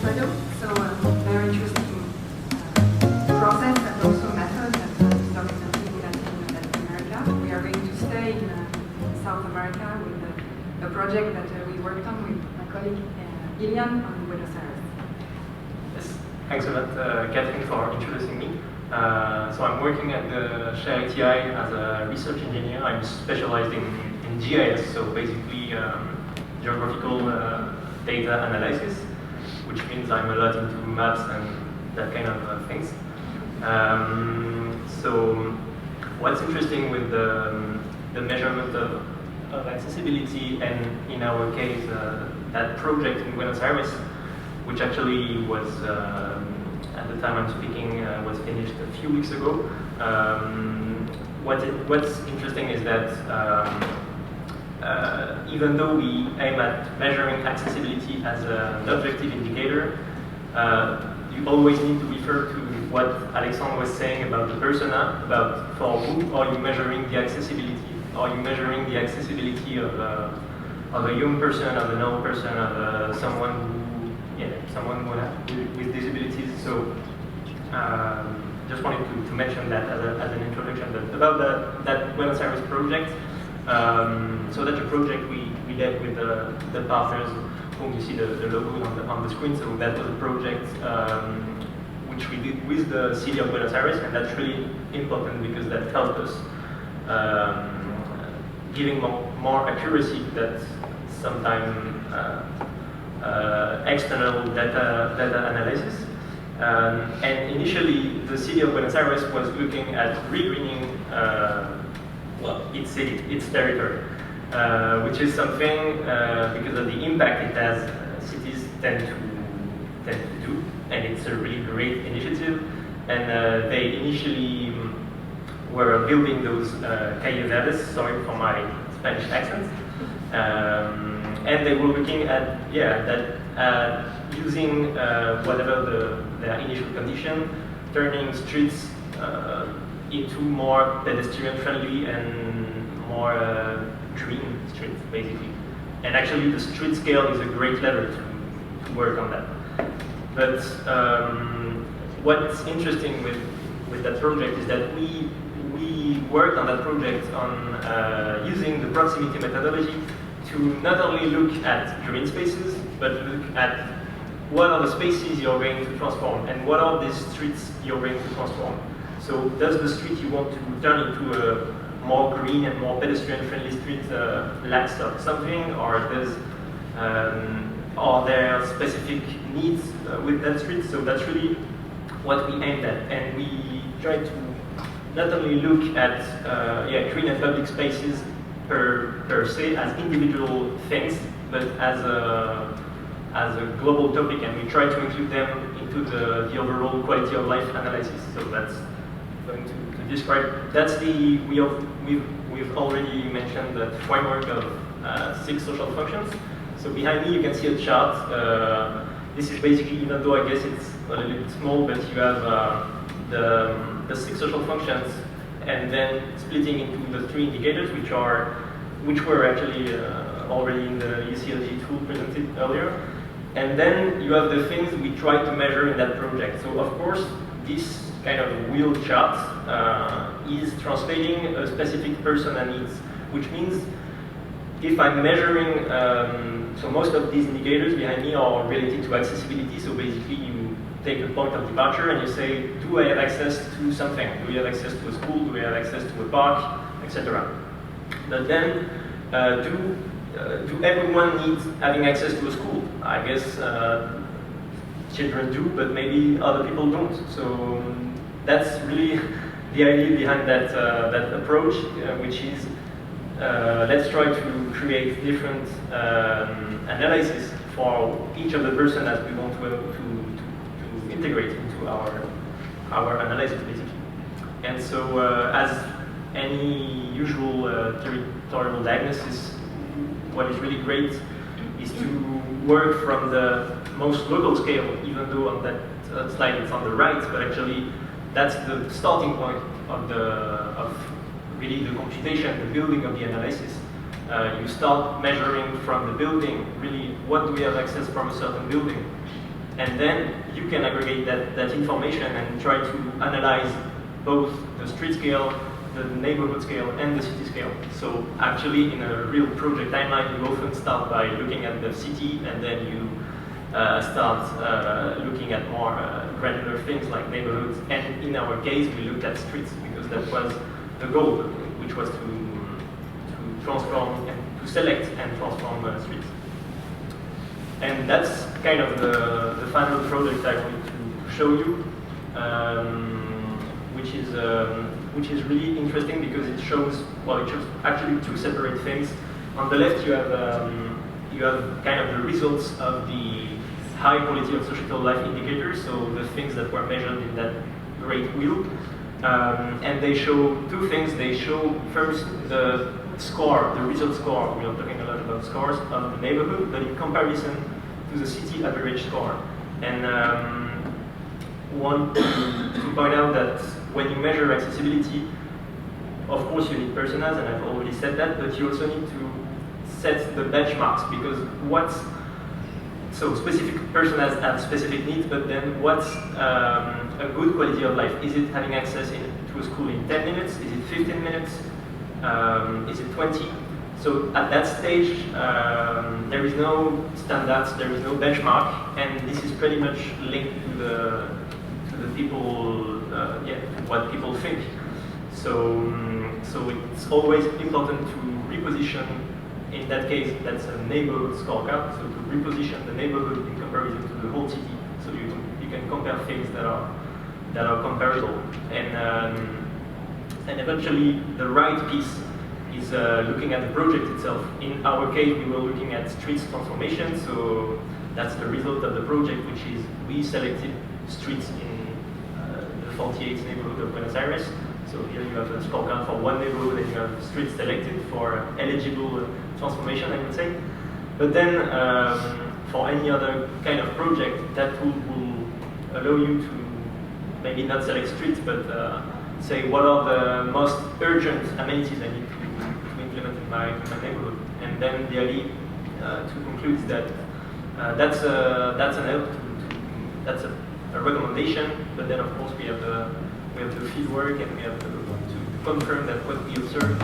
portfolio. So very interesting process and also method that is dominantly in Latin America. We are going to stay in South America with a project that we worked on with my colleague Ilian on Buenos Aires. Yes, thanks a lot, Catherine, for introducing me. So I'm working at the Share ATI as a research engineer. I'm specialized in GIS, so basically geographical data analysis, which means I'm a lot into maps and that kind of things. So what's interesting with the measurement of accessibility, and in our case, that project in Buenos Aires, which actually was, at the time I'm speaking, was finished a few weeks ago. What's interesting is that even though we aim at measuring accessibility as an objective indicator, you always need to refer to what Alexandre was saying about the persona, about for who are you measuring the accessibility. Are you measuring the accessibility of a young person, of an old person, of someone with disabilities? So just wanted to mention that as an introduction. But about that Buenos Aires project, so that's a project we did with the partners whom you see the logo on the screen. So that was a project which we did with the city of Buenos Aires, and that's really important because that helped us giving more accuracy that sometimes external data analysis. And initially, the city of Buenos Aires was looking at regreening its city, its territory, which is something because of the impact it has, cities tend to do, and it's a really great initiative. And they initially were building those calle verdes, sorry for my Spanish accent, and they were looking at using whatever their initial condition, turning streets into more pedestrian-friendly and more green streets, basically. And actually, the street scale is a great lever to work on that. But what's interesting with that project is that we worked on that project on using the proximity methodology to not only look at green spaces, but look at what are the spaces you're going to transform and what are the streets you're going to transform. So does the street you want to turn into a more green and more pedestrian-friendly street lack something, or are there specific needs with that street? So that's really what we aimed at, and we tried to not only look at green and public spaces per se as individual things, but as a global topic, and we try to include them into the overall quality of life analysis. So that's going to describe. That's we've already mentioned the framework of 6 social functions. So behind me you can see a chart. This is basically, even though I guess it's a little bit small, but you have the 6 social functions, and then splitting into the 3 indicators, which were actually already in the UCLG tool presented earlier. And then you have the things we try to measure in that project. So of course, this kind of wheel chart is translating a specific persona needs, which means if I'm measuring, so most of these indicators behind me are related to accessibility. So basically, you take a point of departure and you say, do I have access to something? Do we have access to a school? Do we have access to a park, etc.? But then, do everyone need having access to a school? I guess children do, but maybe other people don't. So that's really the idea behind that approach, which is let's try to create different analysis for each of the personas we want to integrate into our analysis, basically. And so, as any usual territorial diagnosis, what is really great is to work from the most local scale, even though on that slide it's on the right, but actually that's the starting point of really the computation, the building of the analysis. You start measuring from the building, really what do we have access from a certain building, And then you can aggregate that information and try to analyze both the street scale, the neighborhood scale, and the city scale. So actually, in a real project timeline, you often start by looking at the city, and then you start looking at more granular things like neighborhoods. And in our case, we looked at streets because that was the goal, which was to transform and to select and transform streets. And that's kind of the final product I wanted to show you, which is really interesting because it shows actually two separate things. On the left, you have kind of the results of the high quality of societal life indicators, so the things that were measured in that great wheel. And they show two things. They show first the score, the result score. We are talking a lot about scores of the neighborhood, but in comparison to the city average score. And want to point out that when you measure accessibility, of course you need personas, and I've already said that, but you also need to set the benchmarks, because so specific personas have specific needs, but then what's a good quality of life? Is it having access to a school in 10 minutes? Is it 15 minutes? Is it 20? So at that stage, there is no standards, there is no benchmark, and this is pretty much linked to the people, what people think. So it's always important to reposition. In that case, that's a neighborhood scorecard. So to reposition the neighborhood in comparison to the whole city, so you can compare things that are comparable. And eventually, the right piece is looking at the project itself. In our case, we were looking at streets transformation. So that's the result of the project, which is we selected streets in the 48th neighborhood of Buenos Aires. So here you have a scorecard for one neighborhood, and you have streets selected for eligible transformation, I would say. But then, for any other kind of project, that tool will allow you to maybe not select streets, but say what are the most urgent amenities I need to implement in my neighborhood. And then the idea to conclude is that that's an help that's a recommendation, but then of course we have the field work, and we have to confirm that what we observe